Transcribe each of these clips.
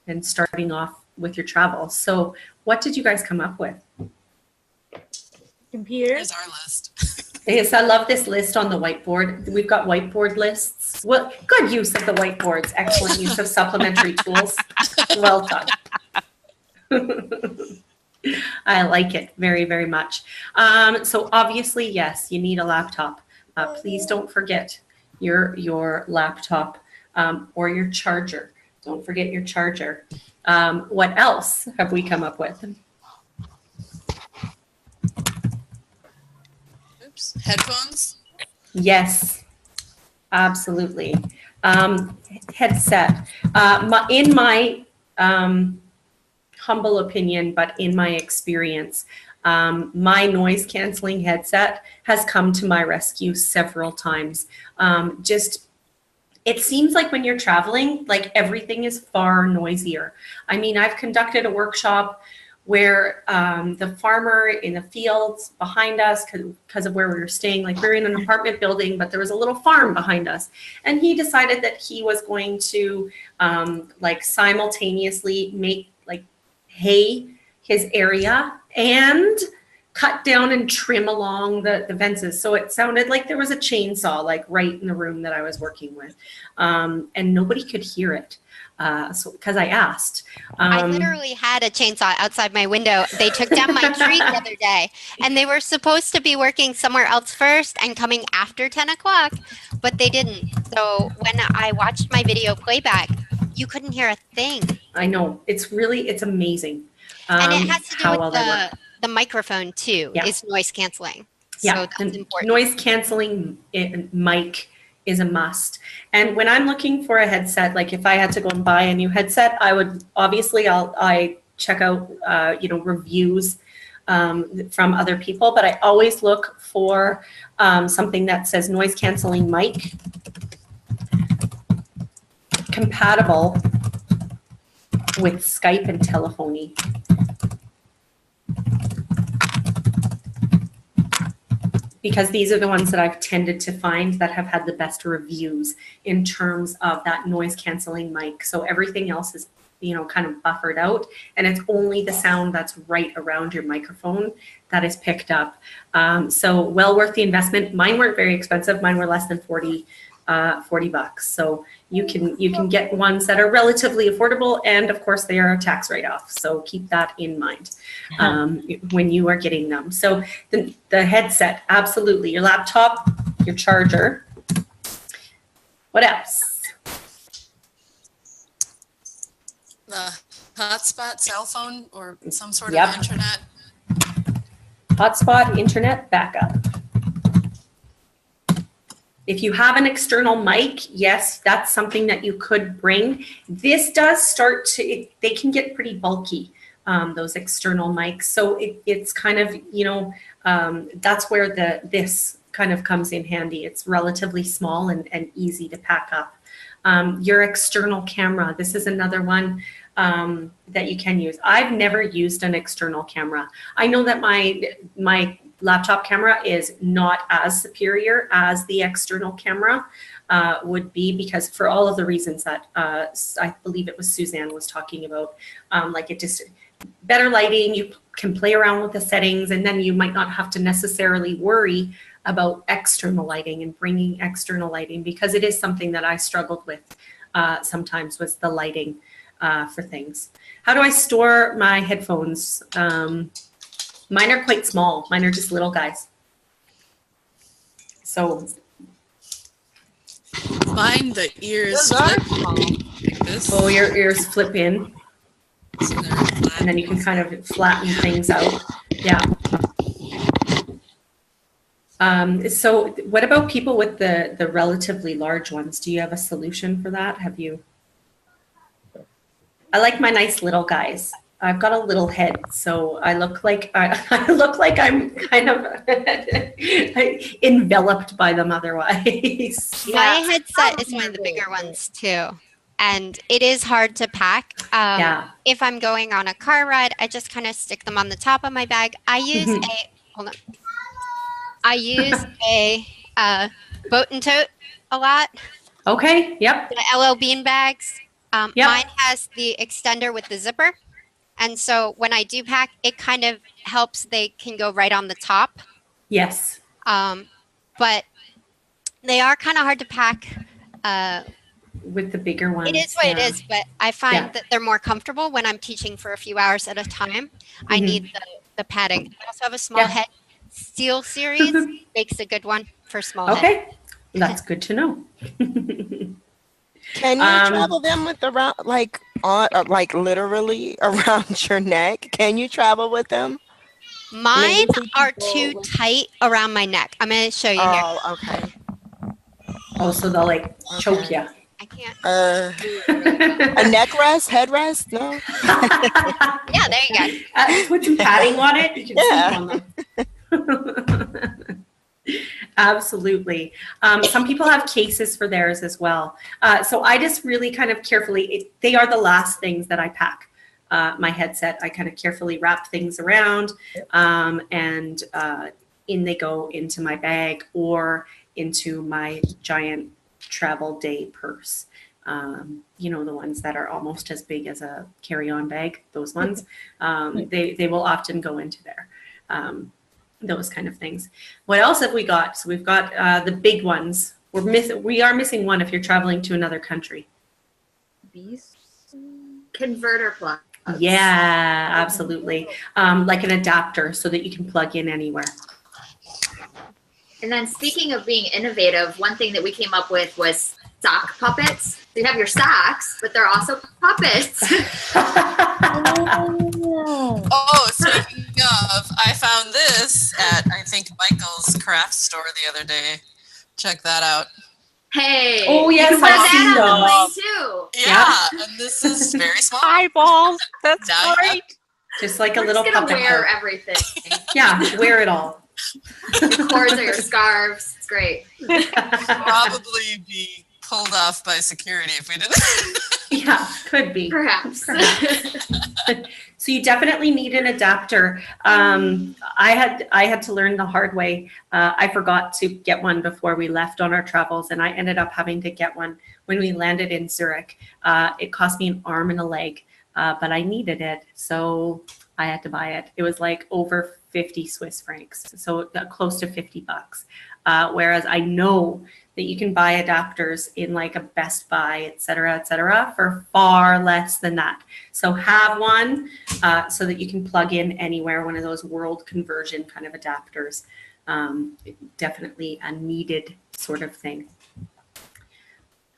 and starting off with your travel. So what did you guys come up with? Computer. Here's our list. Yes, I love this list on the whiteboard. We've got whiteboard lists. Well, good use of the whiteboards. Excellent use of supplementary tools. Well done. I like it very, very much. So obviously, yes, you need a laptop. Please don't forget your laptop or your charger. Don't forget your charger. What else have we come up with? Oops. Headphones. Yes, absolutely. Headset. In my humble opinion, but in my experience, my noise canceling headset has come to my rescue several times. It seems like when you're traveling, like everything is far noisier. I mean, I've conducted a workshop where the farmer in the fields behind us, because of where we were staying, like we were in an apartment building, but there was a little farm behind us. And he decided that he was going to like simultaneously make like hay his area and cut down and trim along the fences. So it sounded like there was a chainsaw like right in the room that I was working with. And nobody could hear it. So because I asked. I literally had a chainsaw outside my window. They took down my tree the other day, and they were supposed to be working somewhere else first and coming after 10 o'clock, but they didn't. So when I watched my video playback, you couldn't hear a thing. I know. It's amazing. And it has to do with well the microphone too. Yeah. It's noise canceling. Yeah, So that's important. Noise canceling mic is a must. And when I'm looking for a headset, like if I had to go and buy a new headset, I would obviously I check out reviews from other people, but I always look for something that says noise canceling mic compatible with Skype and telephony. Because these are the ones that I've tended to find that have had the best reviews in terms of that noise canceling mic. So everything else is, kind of buffered out, and it's only the sound that's right around your microphone that is picked up. So well worth the investment. Mine weren't very expensive. Mine were less than $40. So you can get ones that are relatively affordable, and of course they are a tax write-off. So keep that in mind when you are getting them. So the headset, absolutely. Your laptop, your charger. What else? The hotspot, cell phone, or some sort of internet. Hotspot, internet, backup. If you have an external mic, yes, that's something that you could bring. This does start to, they can get pretty bulky, those external mics. So it's kind of, that's where this kind of comes in handy. It's relatively small and easy to pack up. Your external camera, this is another one that you can use. I've never used an external camera. I know that my laptop camera is not as superior as the external camera would be, because for all of the reasons that I believe it was Suzanne was talking about, like it just better lighting, you can play around with the settings, and then you might not have to necessarily worry about external lighting and bringing external lighting, because it is something that I struggled with sometimes, was the lighting for things. How do I store my headphones? Mine are quite small. Mine are just little guys. So mine, the ears flip like this. Oh, your ears flip in. So they're flat. And then you can kind of flatten things out. Yeah. So what about people with the relatively large ones? Do you have a solution for that? Have you? I like my nice little guys. I've got a little head, so I look like I look like I'm kind of enveloped by them otherwise. My headset is one of the bigger ones too, and it is hard to pack. If I'm going on a car ride, I just kind of stick them on the top of my bag. I use a boat and tote a lot. Okay. Yep. The LL Bean bags. Yep. Mine has the extender with the zipper. And so when I do pack, it kind of helps. They can go right on the top. Yes. But they are kind of hard to pack. With the bigger ones. It is what it is, but I find Yeah. that they're more comfortable when I'm teaching for a few hours at a time. I need the padding. I also have a small Yeah. head. Steel series makes a good one for small head. Okay. That's good to know. Can you travel them with around like literally around your neck? Can you travel with them? Mine see are people too with- tight around my neck. I'm going to show you here. Oh, okay. Oh, so they'll like choke you. I can't. A neck rest, head rest? No. Yeah, there you go. Put some padding on it. You can sleep on them. Absolutely. Some people have cases for theirs as well. So I just really kind of carefully, they are the last things that I pack. My headset, I kind of carefully wrap things around and in they go into my bag or into my giant travel day purse. You know, the ones that are almost as big as a carry-on bag, those ones, they will often go into there. Those kind of things. What else have we got? So we've got the big ones. We are missing one if you're traveling to another country. Converter plug. Yeah, absolutely. Like an adapter so that you can plug in anywhere. And then speaking of being innovative, one thing that we came up with was sock puppets. So you have your socks, but they're also puppets. Oh, speaking of, I found this at, I think, Michael's craft store the other day. Check that out. Hey. Oh, yes, you can put I've seen that on the those. plane too. Yeah, and this is very small. Eyeballs. That's Now you great. Just like a We're little just gonna puppet. wear boat. everything. Yeah, wear it all. Your cords or your scarves. It's great. Probably be pulled off by security if we didn't. Yeah, could be. Perhaps. So you definitely need an adapter. I had to learn the hard way. I forgot to get one before we left on our travels, and I ended up having to get one when we landed in Zurich. It cost me an arm and a leg, but I needed it, so I had to buy it. It was like over 50 Swiss francs, so close to $50. Whereas I know that you can buy adapters in like a Best Buy, et cetera, for far less than that. So have one so that you can plug in anywhere, one of those world conversion kind of adapters. Definitely a needed sort of thing.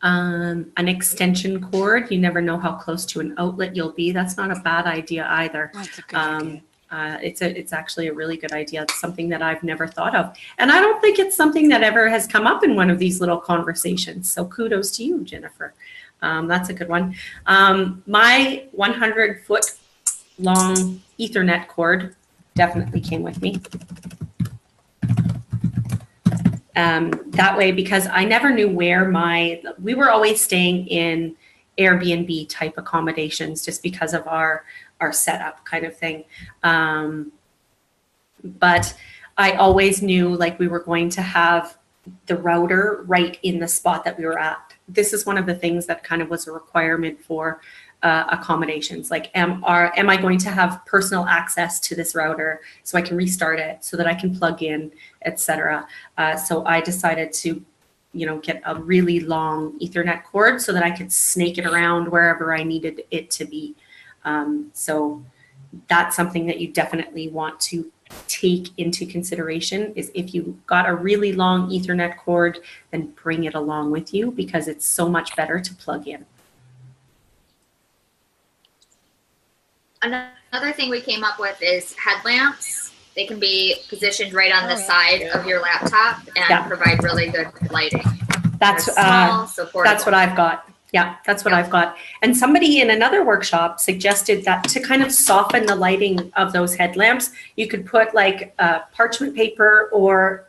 An extension cord, you never know how close to an outlet you'll be. That's not a bad idea either. That's a good idea. It's actually a really good idea. It's something that I've never thought of. And I don't think it's something that ever has come up in one of these little conversations. So kudos to you, Jennifer. That's a good one. My 100-foot long Ethernet cord definitely came with me. That way, because I never knew where we were always staying in Airbnb type accommodations just because of our setup kind of thing. But I always knew like we were going to have the router right in the spot that we were at. This is one of the things that kind of was a requirement for accommodations. Like, am I going to have personal access to this router so I can restart it so that I can plug in, etc. So I decided to, get a really long Ethernet cord so that I could snake it around wherever I needed it to be. So that's something that you definitely want to take into consideration is if you got a really long Ethernet cord, then bring it along with you because it's so much better to plug in. Another thing we came up with is headlamps. They can be positioned right on the side of your laptop and provide really good lighting. That's small, so portable. That's what I've got. Yeah, that's what I've got. And somebody in another workshop suggested that to kind of soften the lighting of those headlamps, you could put like parchment paper or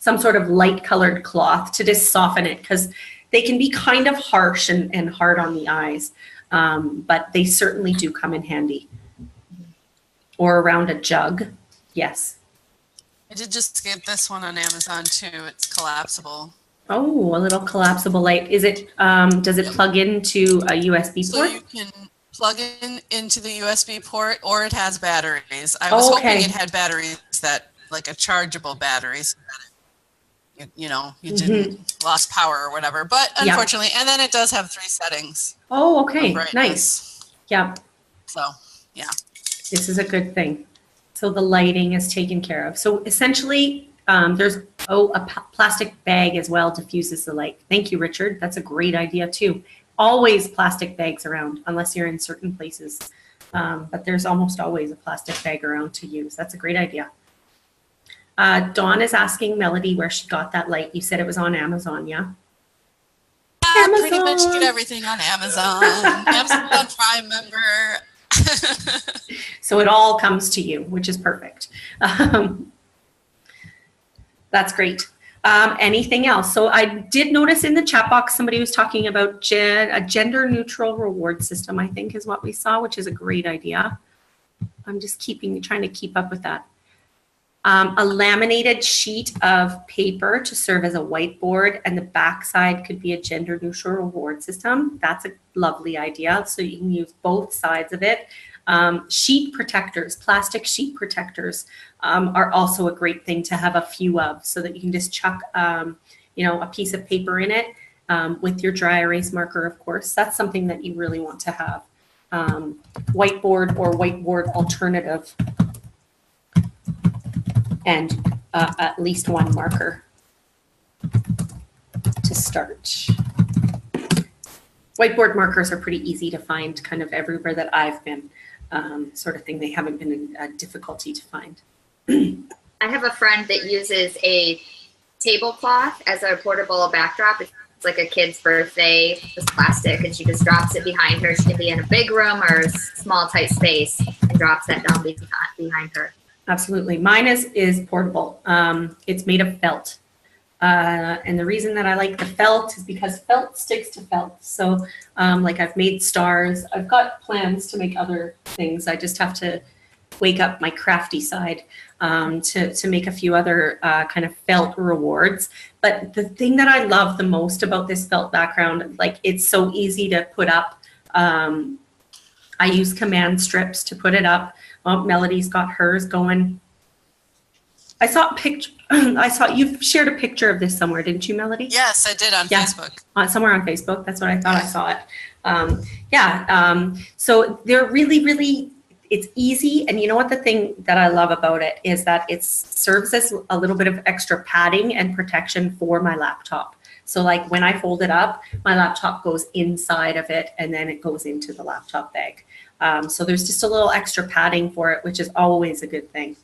some sort of light colored cloth to just soften it because they can be kind of harsh and hard on the eyes. But they certainly do come in handy. Or around a jug. Yes. I did just get this one on Amazon too. It's collapsible. Oh, a little collapsible light. Is it, does it plug into a USB So port? you can plug in into the USB port, or it has batteries. I was hoping it had batteries that, like a chargeable battery, so that you didn't lost power or whatever. But unfortunately, and then it does have 3 settings. Oh, okay, nice. Yeah. So, yeah. This is a good thing. So the lighting is taken care of. So essentially, there's a plastic bag as well diffuses the light. Thank you, Richard. That's a great idea too. Always plastic bags around, unless you're in certain places. But there's almost always a plastic bag around to use. That's a great idea. Dawn is asking Melody where she got that light. You said it was on Amazon, yeah? I pretty much get everything on Amazon. Amazon Prime member. So it all comes to you, which is perfect. That's great. Anything else? So I did notice in the chat box somebody was talking about a gender neutral reward system, I think is what we saw, which is a great idea. I'm just trying to keep up with that. A laminated sheet of paper to serve as a whiteboard, and the backside could be a gender neutral reward system. That's a lovely idea. So you can use both sides of it. Sheet protectors, plastic sheet protectors are also a great thing to have a few of, so that you can just chuck, a piece of paper in it with your dry erase marker, of course. That's something that you really want to have. Whiteboard or whiteboard alternative. And at least one marker to start. Whiteboard markers are pretty easy to find kind of everywhere that I've been, sort of thing. They haven't been a difficulty to find. I have a friend that uses a tablecloth as a portable backdrop. It's like a kid's birthday, just plastic, and she just drops it behind her. She can be in a big room or a small, tight space and drops that down behind her. Absolutely. Mine is portable. It's made of felt. And the reason that I like the felt is because felt sticks to felt. So like I've made stars. I've got plans to make other things. I just have to wake up my crafty side to make a few other kind of felt rewards. But the thing that I love the most about this felt background, like it's so easy to put up. I use command strips to put it up. Oh, Melody's got hers going. I saw a picture. You shared a picture of this somewhere, didn't you, Melody? Yes, I did on Facebook. Somewhere on Facebook. That's what I thought. I saw it. So they're really, really. It's easy, and you know what the thing that I love about it is that it serves as a little bit of extra padding and protection for my laptop. So like when I fold it up, my laptop goes inside of it, and then it goes into the laptop bag. So there's just a little extra padding for it, which is always a good thing.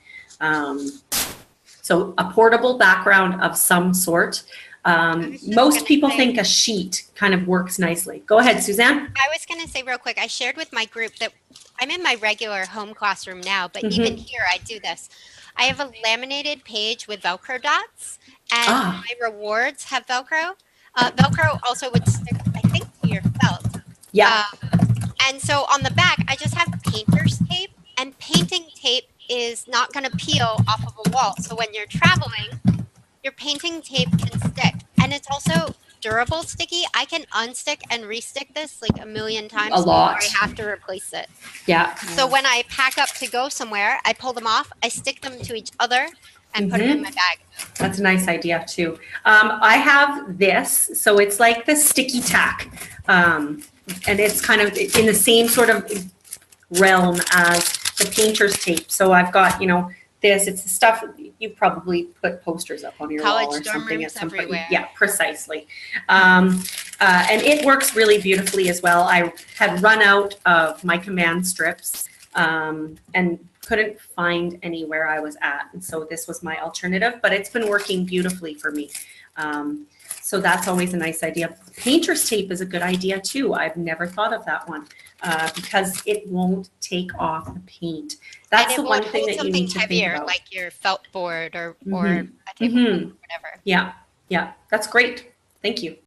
So a portable background of some sort. Most people think a sheet kind of works nicely. Go ahead, Suzanne. I was going to say real quick, I shared with my group that I'm in my regular home classroom now, but even here I do this. I have a laminated page with Velcro dots, and my rewards have Velcro. Velcro also would stick, I think, to your felt. Yeah. And so on the back, I just have painter's tape, and painting tape is not going to peel off of a wall. So when you're traveling, your painting tape can stick. And it's also durable sticky. I can unstick and restick this like a million times before I have to replace it. Yeah. So when I pack up to go somewhere, I pull them off, I stick them to each other, and put them in my bag. That's a nice idea too. I have this, so it's like the sticky tack. And it's kind of in the same sort of realm as the painter's tape. So I've got, this, it's the stuff you probably put posters up on your wall or something at some point. Yeah, precisely. And it works really beautifully as well. I had run out of my command strips and couldn't find anywhere I was at. And so this was my alternative, but it's been working beautifully for me. So that's always a nice idea. Painter's tape is a good idea too. I've never thought of that one because it won't take off the paint. That's the one thing that you need to think about. Like your felt board or a table or whatever. Yeah, that's great. Thank you.